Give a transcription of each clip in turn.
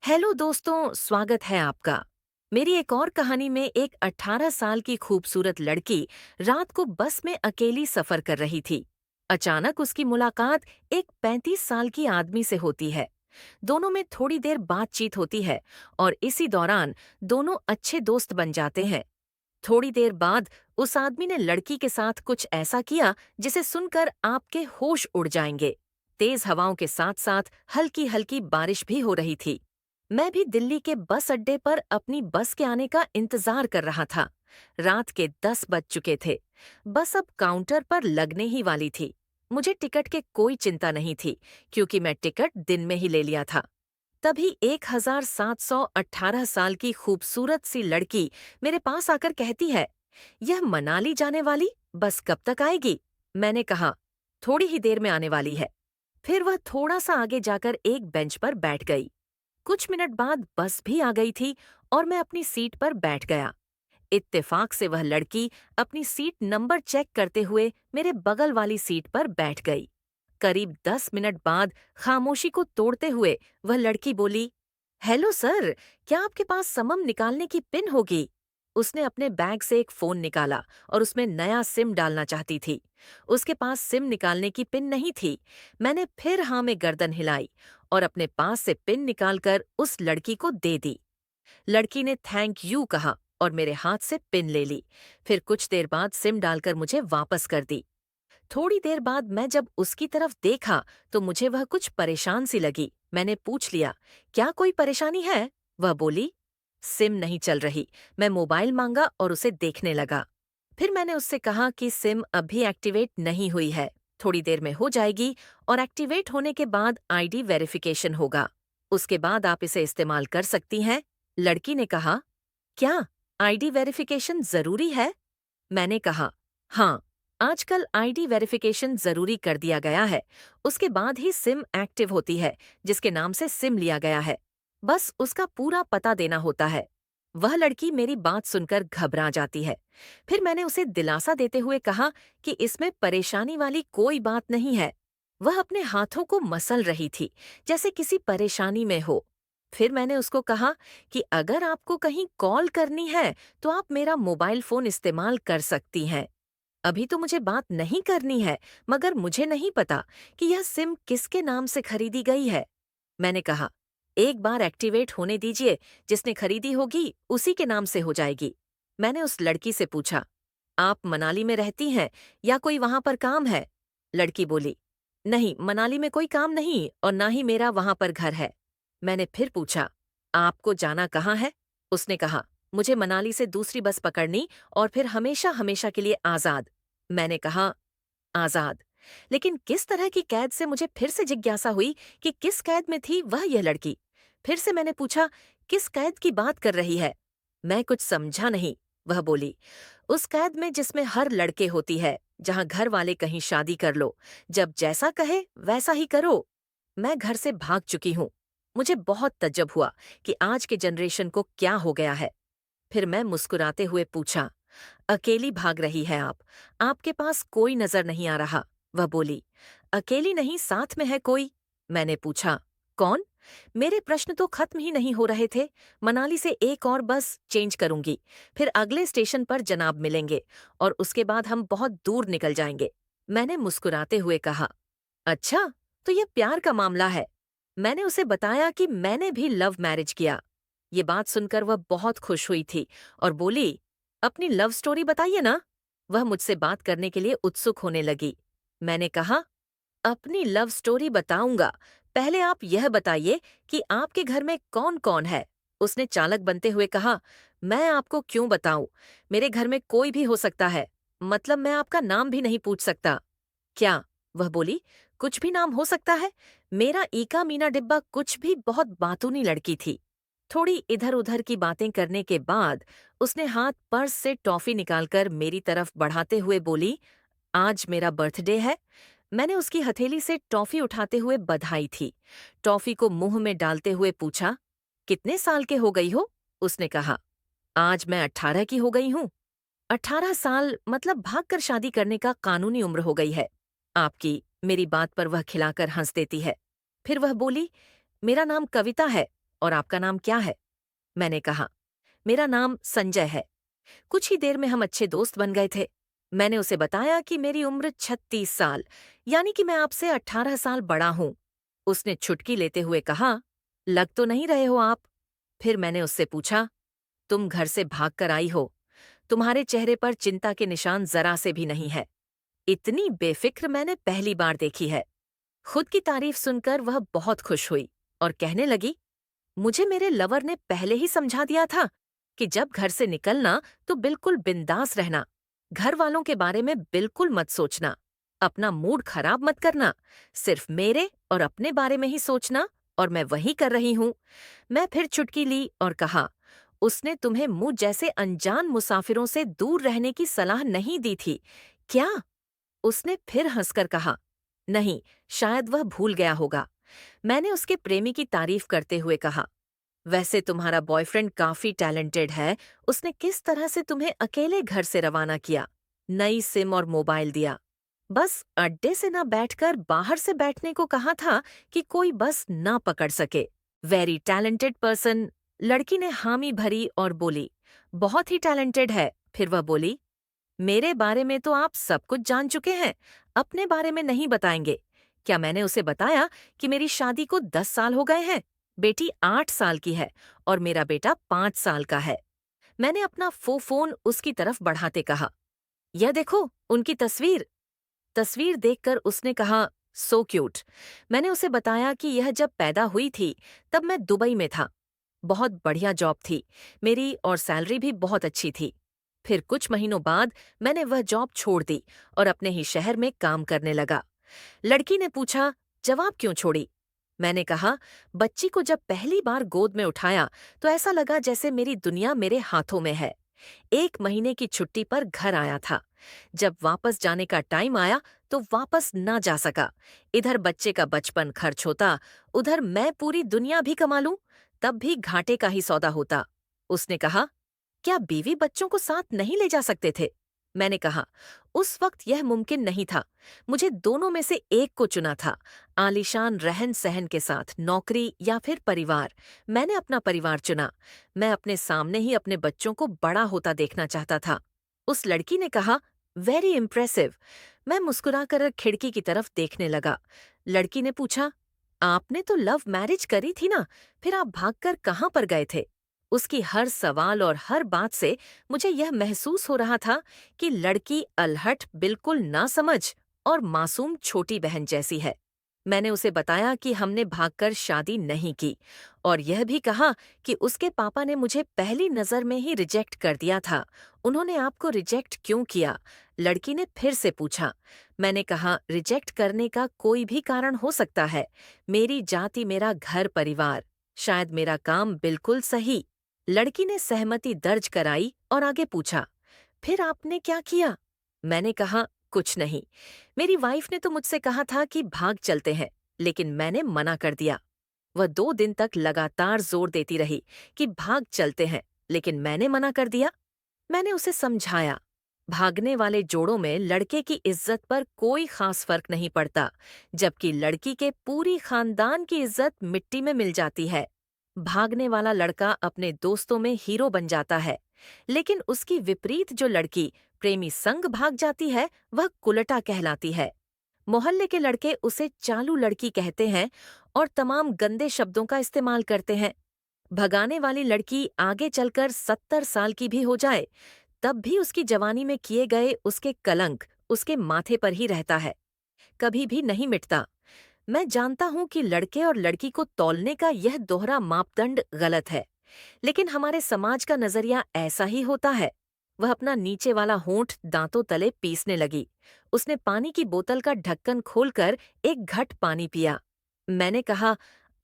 Hello दोस्तों, स्वागत है आपका। मेरी एक और कहानी में एक 18 साल की खूबसूरत लड़की रात को बस में अकेली सफर कर रही थी। अचानक उसकी मुलाकात एक 35 साल की आदमी से होती है। दोनों में थोड़ी देर बातचीत होती है और इसी दौरान दोनों अच्छे दोस्त बन जाते हैं। थोड़ी देर बाद उस आदमी ने लड़की के साथ कुछ ऐसा किया जिसे सुनकर आपके होश उड़ जाएंगे। तेज हवाओं के साथ साथ हल्की हल्की बारिश भी हो रही थी। मैं भी दिल्ली के बस अड्डे पर अपनी बस के आने का इंतजार कर रहा था। रात के 10 बज चुके थे। बस अब काउंटर पर लगने ही वाली थी। मुझे टिकट के कोई चिंता नहीं थी, क्योंकि मैं टिकट दिन में ही ले लिया था। तभी 1718 साल की खूबसूरत सी लड़की मेरे पास आकर कहती है, यह मनाली जाने वाली बस कब तक आएगी? मैंने कहा, थोड़ी ही देर में आने वाली है। फिर वह थोड़ा सा आगे जाकर एक बेंच पर बैठ गई। कुछ मिनट बाद बस भी आ गई थी और मैं अपनी सीट पर बैठ गया। इत्तेफाक से वह लड़की अपनी सीट नंबर चेक करते हुए मेरे बगल वाली सीट पर बैठ गई। करीब 10 मिनट बाद खामोशी को तोड़ते हुए वह लड़की बोली, हेलो सर, क्या आपके पास समम निकालने की पिन होगी? उसने अपने बैग से एक फोन निकाला और उसमें नया सिम डालना चाहती थी। उसके पास सिम निकालने की पिन नहीं थी। मैंने फिर हाँ में गर्दन हिलाई और अपने पास से पिन निकालकर उस लड़की को दे दी। लड़की ने थैंक यू कहा और मेरे हाथ से पिन ले ली। फिर कुछ देर बाद सिम डालकर मुझे वापस कर दी। थोड़ी देर बाद मैं जब उसकी तरफ देखा तो मुझे वह कुछ परेशान सी लगी। मैंने पूछ लिया, क्या कोई परेशानी है? वह बोली, सिम नहीं चल रही। मैं मोबाइल मांगा और उसे देखने लगा। फिर मैंने उससे कहा कि सिम अभी एक्टिवेट नहीं हुई है, थोड़ी देर में हो जाएगी और एक्टिवेट होने के बाद आईडी वेरिफिकेशन होगा। उसके बाद आप इसे इस्तेमाल कर सकती हैं। लड़की ने कहा, क्या आईडी वेरिफिकेशन जरूरी है? मैंने कहा, हाँ, आजकल आईडी वेरिफिकेशन जरूरी कर दिया गया है। उसके बाद ही सिम एक्टिव होती है, जिसके नाम से सिम लिया गया है। बस उसका पूरा पता देना होता है। वह लड़की मेरी बात सुनकर घबरा जाती है। फिर मैंने उसे दिलासा देते हुए कहा कि इसमें परेशानी वाली कोई बात नहीं है। वह अपने हाथों को मसल रही थी, जैसे किसी परेशानी में हो। फिर मैंने उसको कहा कि अगर आपको कहीं कॉल करनी है तो आप मेरा मोबाइल फोन इस्तेमाल कर सकती हैं। अभी तो मुझे बात नहीं करनी है, मगर मुझे नहीं पता कि यह सिम किसके नाम से खरीदी गई है। मैंने कहा, एक बार एक्टिवेट होने दीजिए, जिसने खरीदी होगी उसी के नाम से हो जाएगी। मैंने उस लड़की से पूछा, आप मनाली में रहती हैं या कोई वहां पर काम है? लड़की बोली, नहीं, मनाली में कोई काम नहीं और ना ही मेरा वहां पर घर है। मैंने फिर पूछा, आपको जाना कहाँ है? उसने कहा, मुझे मनाली से दूसरी बस पकड़नी और फिर हमेशा हमेशा के लिए आजाद। मैंने कहा, आजाद? लेकिन किस तरह की कैद से? मुझे फिर से जिज्ञासा हुई कि किस कैद में थी वह यह लड़की। फिर से मैंने पूछा, किस कैद की बात कर रही है? मैं कुछ समझा नहीं। वह बोली, उस कैद में जिसमें हर लड़के होती है, जहां घर वाले कहीं शादी कर लो, जब जैसा कहे वैसा ही करो। मैं घर से भाग चुकी हूँ। मुझे बहुत तज्जब हुआ कि आज के जनरेशन को क्या हो गया है। फिर मैं मुस्कुराते हुए पूछा, अकेली भाग रही है आप? आपके पास कोई नजर नहीं आ रहा। वह बोली, अकेली नहीं, साथ में है कोई। मैंने पूछा, कौन? मेरे प्रश्न तो खत्म ही नहीं हो रहे थे। मनाली से एक और बस चेंज करूंगी, फिर अगले स्टेशन पर जनाब मिलेंगे और उसके बाद हम बहुत दूर निकल जाएंगे। मैंने मुस्कुराते हुए कहा, अच्छा, तो यह प्यार का मामला है। मैंने उसे बताया कि मैंने भी लव मैरिज किया। ये बात सुनकर वह बहुत खुश हुई थी और बोली, अपनी लव स्टोरी बताइए ना। वह मुझसे बात करने के लिए उत्सुक होने लगी। मैंने कहा, अपनी लव स्टोरी बताऊंगा, पहले आप यह बताइए कि आपके घर में कौन कौन है? उसने चालाक बनते हुए कहा, मैं आपको क्यों बताऊं? मेरे घर में कोई भी हो सकता है। मतलब मैं आपका नाम भी नहीं पूछ सकता। क्या? वह बोली, कुछ भी नाम हो सकता है? मेरा ईका मीना डिब्बा कुछ भी बहुत बातूनी लड़की थी। थोड़ी इधर उधर की बातें करने के बाद उसने हाथ पर्स से टॉफी निकालकर मेरी तरफ बढ़ाते हुए बोली, आज मेरा बर्थडे है। मैंने उसकी हथेली से टॉफी उठाते हुए बधाई थी। टॉफी को मुंह में डालते हुए पूछा, कितने साल के हो गई हो? उसने कहा, आज मैं 18 की हो गई हूँ। 18 साल मतलब भागकर शादी करने का कानूनी उम्र हो गई है आपकी। मेरी बात पर वह खिलाकर हंस देती है। फिर वह बोली, मेरा नाम कविता है। और आपका नाम क्या है? मैंने कहा, मेरा नाम संजय है। कुछ ही देर में हम अच्छे दोस्त बन गए थे। मैंने उसे बताया कि मेरी उम्र 36 साल, यानी कि मैं आपसे 18 साल बड़ा हूं। उसने छुटकी लेते हुए कहा, लग तो नहीं रहे हो आप? फिर मैंने उससे पूछा, तुम घर से भागकर आई हो। तुम्हारे चेहरे पर चिंता के निशान जरा से भी नहीं है। इतनी बेफिक्र मैंने पहली बार देखी है। खुद की तारीफ सुनकर वह बहुत खुश हुई और कहने लगी, मुझे मेरे लवर ने पहले ही समझा दिया था कि जब घर से निकलना तो बिल्कुल बिंदास रहना, घर वालों के बारे में बिल्कुल मत सोचना, अपना मूड खराब मत करना, सिर्फ मेरे और अपने बारे में ही सोचना, और मैं वही कर रही हूँ। मैं फिर चुटकी ली और कहा, उसने तुम्हें मुझ जैसे अनजान मुसाफिरों से दूर रहने की सलाह नहीं दी थी क्या? उसने फिर हंसकर कहा, नहीं, शायद वह भूल गया होगा। मैंने उसके प्रेमी की तारीफ करते हुए कहा, वैसे तुम्हारा बॉयफ्रेंड काफी टैलेंटेड है। उसने किस तरह से तुम्हें अकेले घर से रवाना किया, नई सिम और मोबाइल दिया, बस अड्डे से न बैठकर बाहर से बैठने को कहा था कि कोई बस ना पकड़ सके। Very talented person. लड़की ने हामी भरी और बोली, बहुत ही टैलेंटेड है। फिर वह बोली, मेरे बारे में तो आप सब कुछ जान चुके हैं, अपने बारे में नहीं बताएंगे क्या? मैंने उसे बताया कि मेरी शादी को 10 साल हो गए हैं, बेटी 8 साल की है और मेरा बेटा 5 साल का है। मैंने अपना फोन उसकी तरफ बढ़ाते कहा, यह देखो उनकी तस्वीर। तस्वीर देखकर उसने कहा, सो क्यूट। मैंने उसे बताया कि यह जब पैदा हुई थी तब मैं दुबई में था। बहुत बढ़िया जॉब थी मेरी और सैलरी भी बहुत अच्छी थी। फिर कुछ महीनों बाद मैंने वह जॉब छोड़ दी और अपने ही शहर में काम करने लगा। लड़की ने पूछा, जवाब क्यों छोड़ी? मैंने कहा, बच्ची को जब पहली बार गोद में उठाया तो ऐसा लगा जैसे मेरी दुनिया मेरे हाथों में है। 1 महीने की छुट्टी पर घर आया था। जब वापस जाने का टाइम आया तो वापस ना जा सका। इधर बच्चे का बचपन खर्च होता, उधर मैं पूरी दुनिया भी कमा लूं, तब भी घाटे का ही सौदा होता। उसने कहा, क्या बीवी बच्चों को साथ नहीं ले जा सकते थे? मैंने कहा, उस वक्त यह मुमकिन नहीं था। मुझे दोनों में से एक को चुना था, आलीशान रहन सहन के साथ नौकरी या फिर परिवार। मैंने अपना परिवार चुना। मैं अपने सामने ही अपने बच्चों को बड़ा होता देखना चाहता था। उस लड़की ने कहा, वेरी इम्प्रेसिव। मैं मुस्कुराकर खिड़की की तरफ देखने लगा। लड़की ने पूछा, आपने तो लव मैरिज करी थी ना, फिर आप भागकर कहाँ पर गए थे? उसकी हर सवाल और हर बात से मुझे यह महसूस हो रहा था कि लड़की अलहट, बिल्कुल नासमझ और मासूम छोटी बहन जैसी है। मैंने उसे बताया कि हमने भागकर शादी नहीं की और यह भी कहा कि उसके पापा ने मुझे पहली नज़र में ही रिजेक्ट कर दिया था। उन्होंने आपको रिजेक्ट क्यों किया? लड़की ने फिर से पूछा। मैंने कहा, रिजेक्ट करने का कोई भी कारण हो सकता है। मेरी जाति, मेरा घर परिवार, शायद मेरा काम बिल्कुल सही। लड़की ने सहमति दर्ज कराई और आगे पूछा, फिर आपने क्या किया? मैंने कहा, कुछ नहीं। मेरी वाइफ ने तो मुझसे कहा था कि भाग चलते हैं, लेकिन मैंने मना कर दिया। वह 2 दिन तक लगातार जोर देती रही कि भाग चलते हैं, लेकिन मैंने मना कर दिया। मैंने उसे समझाया, भागने वाले जोड़ों में लड़के की इज्जत पर कोई खास फर्क नहीं पड़ता, जबकि लड़की के पूरी खानदान की इज्जत मिट्टी में मिल जाती है। भागने वाला लड़का अपने दोस्तों में हीरो बन जाता है, लेकिन उसकी विपरीत जो लड़की प्रेमी संग भाग जाती है वह कुलटा कहलाती है। मोहल्ले के लड़के उसे चालू लड़की कहते हैं और तमाम गंदे शब्दों का इस्तेमाल करते हैं। भगाने वाली लड़की आगे चलकर 70 साल की भी हो जाए, तब भी उसकी जवानी में किए गए उसके कलंक उसके माथे पर ही रहता है, कभी भी नहीं मिटता। मैं जानता हूं कि लड़के और लड़की को तौलने का यह दोहरा मापदंड गलत है, लेकिन हमारे समाज का नजरिया ऐसा ही होता है। वह अपना नीचे वाला होंठ दांतों तले पीसने लगी। उसने पानी की बोतल का ढक्कन खोलकर एक घट पानी पिया। मैंने कहा,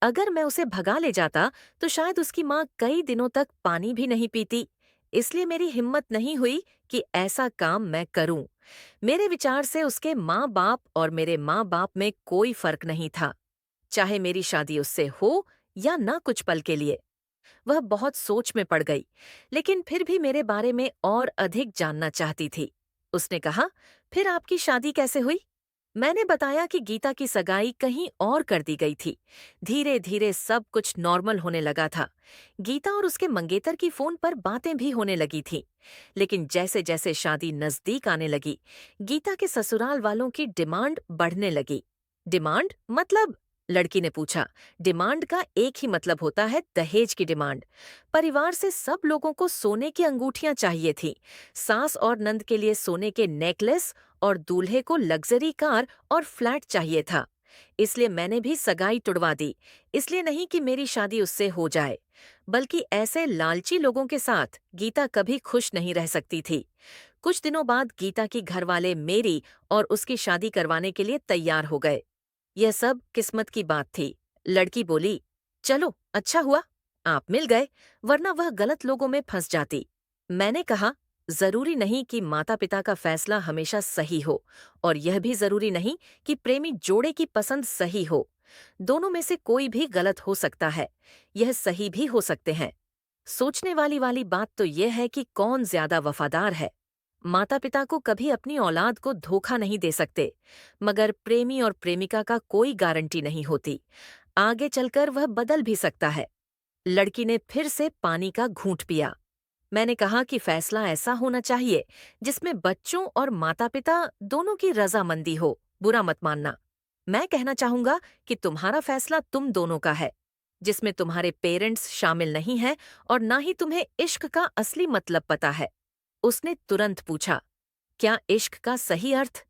अगर मैं उसे भगा ले जाता तो शायद उसकी माँ कई दिनों तक पानी भी नहीं पीती। इसलिए मेरी हिम्मत नहीं हुई कि ऐसा काम मैं करूं। मेरे विचार से उसके माँ बाप और मेरे माँ बाप में कोई फर्क नहीं था, चाहे मेरी शादी उससे हो या ना कुछ पल के लिए। वह बहुत सोच में पड़ गई, लेकिन फिर भी मेरे बारे में और अधिक जानना चाहती थी। उसने कहा, फिर आपकी शादी कैसे हुई? मैंने बताया कि गीता की सगाई कहीं और कर दी गई थी। धीरे धीरे सब कुछ नॉर्मल होने लगा था। गीता और उसके मंगेतर की फोन पर बातें भी होने लगी थी। लेकिन जैसे जैसे शादी नजदीक आने लगी, गीता के ससुराल वालों की डिमांड बढ़ने लगी। डिमांड मतलब? लड़की ने पूछा। डिमांड का एक ही मतलब होता है, दहेज की डिमांड। परिवार से सब लोगों को सोने की अंगूठियां चाहिए थी। सास और नंद के लिए सोने के नेकलेस और दूल्हे को लग्जरी कार और फ्लैट चाहिए था। इसलिए मैंने भी सगाई तुड़वा दी। इसलिए नहीं कि मेरी शादी उससे हो जाए, बल्कि ऐसे लालची लोगों के साथ गीता कभी खुश नहीं रह सकती थी। कुछ दिनों बाद गीता की घरवाले मेरी और उसकी शादी करवाने के लिए तैयार हो गए। यह सब किस्मत की बात थी। लड़की बोली, चलो अच्छा हुआ आप मिल गए, वरना वह गलत लोगों में फंस जाती। मैंने कहा, जरूरी नहीं कि माता पिता का फैसला हमेशा सही हो, और यह भी जरूरी नहीं कि प्रेमी जोड़े की पसंद सही हो। दोनों में से कोई भी गलत हो सकता है, यह सही भी हो सकते हैं। सोचने वाली बात तो यह है कि कौन ज्यादा वफादार है। माता पिता को कभी अपनी औलाद को धोखा नहीं दे सकते, मगर प्रेमी और प्रेमिका का कोई गारंटी नहीं होती। आगे चलकर वह बदल भी सकता है। लड़की ने फिर से पानी का घूंट पिया। मैंने कहा कि फैसला ऐसा होना चाहिए जिसमें बच्चों और माता पिता दोनों की रजामंदी हो। बुरा मत मानना। मैं कहना चाहूंगा कि तुम्हारा फैसला तुम दोनों का है, जिसमें तुम्हारे पेरेंट्स शामिल नहीं हैं और ना ही तुम्हें इश्क का असली मतलब पता है। उसने तुरंत पूछा, क्या इश्क का सही अर्थ?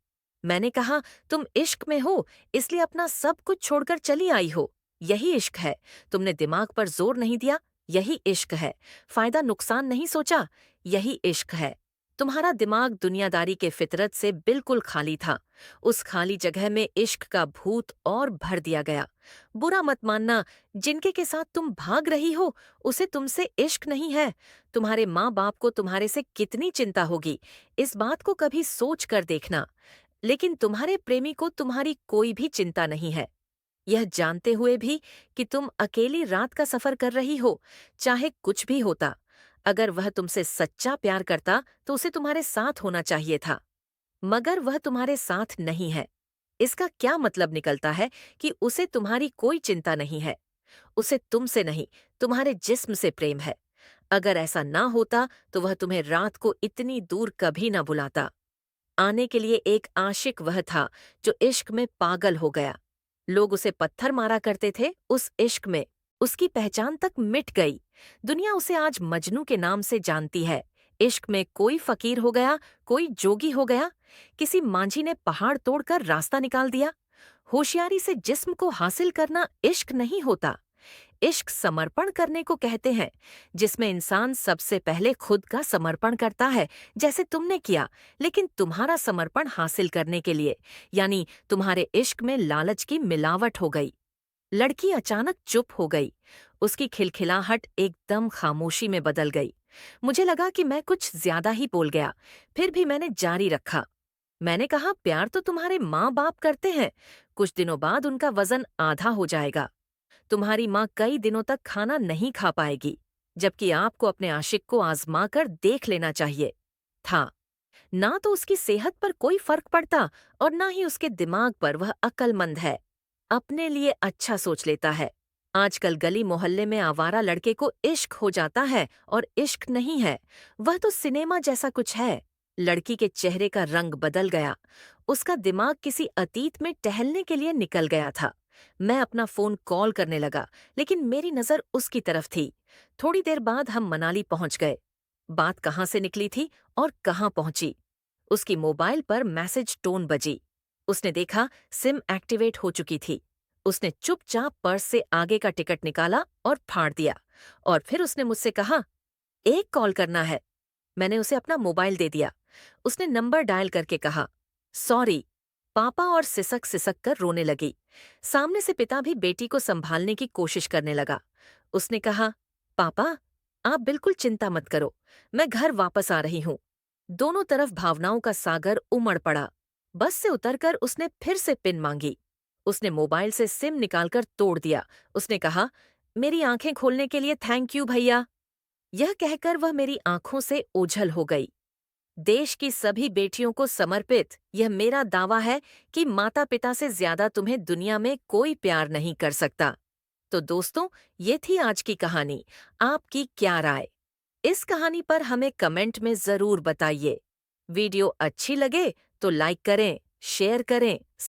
मैंने कहा, तुम इश्क में हो, इसलिए अपना सब कुछ छोड़कर चली आई हो। यही इश्क है। तुमने दिमाग पर जोर नहीं दिया, यही इश्क है। फायदा नुकसान नहीं सोचा, यही इश्क है। तुम्हारा दिमाग दुनियादारी के फितरत से बिल्कुल खाली था। उस खाली जगह में इश्क का भूत और भर दिया गया। बुरा मत मानना, जिनके के साथ तुम भाग रही हो, उसे तुमसे इश्क नहीं है। तुम्हारे माँ बाप को तुम्हारे से कितनी चिंता होगी, इस बात को कभी सोच कर देखना। लेकिन तुम्हारे प्रेमी को तुम्हारी कोई भी चिंता नहीं है। यह जानते हुए भी कि तुम अकेली रात का सफर कर रही हो, चाहे कुछ भी होता। अगर वह तुमसे सच्चा प्यार करता तो उसे तुम्हारे साथ होना चाहिए था, मगर वह तुम्हारे साथ नहीं है। इसका क्या मतलब निकलता है कि उसे तुम्हारी कोई चिंता नहीं है। उसे तुमसे नहीं, तुम्हारे जिस्म से प्रेम है। अगर ऐसा ना होता तो वह तुम्हें रात को इतनी दूर कभी ना बुलाता। आने के लिए एक आशिक वह था जो इश्क में पागल हो गया। लोग उसे पत्थर मारा करते थे उस इश्क में। उसकी पहचान तक मिट गई। दुनिया उसे आज मजनू के नाम से जानती है। इश्क में कोई फकीर हो गया, कोई जोगी हो गया। किसी मांझी ने पहाड़ तोड़कर रास्ता निकाल दिया। होशियारी से जिस्म को हासिल करना इश्क नहीं होता। इश्क समर्पण करने को कहते हैं, जिसमें इंसान सबसे पहले खुद का समर्पण करता है, जैसे तुमने किया, लेकिन तुम्हारा समर्पण हासिल करने के लिए, यानी तुम्हारे इश्क में लालच की मिलावट हो गई। लड़की अचानक चुप हो गई। उसकी खिलखिलाहट एकदम खामोशी में बदल गई। मुझे लगा कि मैं कुछ ज्यादा ही बोल गया, फिर भी मैंने जारी रखा। मैंने कहा, प्यार तो तुम्हारे माँ बाप करते हैं, कुछ दिनों बाद उनका वजन आधा हो जाएगा। तुम्हारी माँ कई दिनों तक खाना नहीं खा पाएगी, जबकि आपको अपने आशिक को आजमा कर देख लेना चाहिए था। ना तो उसकी सेहत पर कोई फर्क पड़ता और ना ही उसके दिमाग पर। वह अक्लमंद है, अपने लिए अच्छा सोच लेता है। आजकल गली मोहल्ले में आवारा लड़के को इश्क हो जाता है और इश्क नहीं है, वह तो सिनेमा जैसा कुछ है। लड़की के चेहरे का रंग बदल गया। उसका दिमाग किसी अतीत में टहलने के लिए निकल गया था। मैं अपना फोन कॉल करने लगा, लेकिन मेरी नजर उसकी तरफ थी। थोड़ी देर बाद हम मनाली पहुंच गए। बात कहाँ से निकली थी और कहाँ पहुंची? उसकी मोबाइल पर मैसेज टोन बजी। उसने देखा सिम एक्टिवेट हो चुकी थी। उसने चुपचाप पर्स से आगे का टिकट निकाला और फाड़ दिया। और फिर उसने मुझसे कहा, एक कॉल करना है। मैंने उसे अपना मोबाइल दे दिया। उसने नंबर डायल करके कहा, सॉरी। पापा और सिसक सिसक कर रोने लगी। सामने से पिता भी बेटी को संभालने की कोशिश करने लगा। उसने कहा, पापा, आप बिल्कुल चिंता मत करो, मैं घर वापस आ रही हूँ। दोनों तरफ भावनाओं का सागर उमड़ पड़ा। बस से उतरकर उसने फिर से पिन मांगी। उसने मोबाइल से सिम निकालकर तोड़ दिया। उसने कहा, मेरी आंखें खोलने के लिए थैंक यू भैया। यह कहकर वह मेरी आंखों से ओझल हो गई। देश की सभी बेटियों को समर्पित यह मेरा दावा है कि माता पिता से ज्यादा तुम्हें दुनिया में कोई प्यार नहीं कर सकता। तो दोस्तों, ये थी आज की कहानी। आपकी क्या राय? इस कहानी पर हमें कमेंट में जरूर बताइए। वीडियो अच्छी लगे तो लाइक करें, शेयर करें,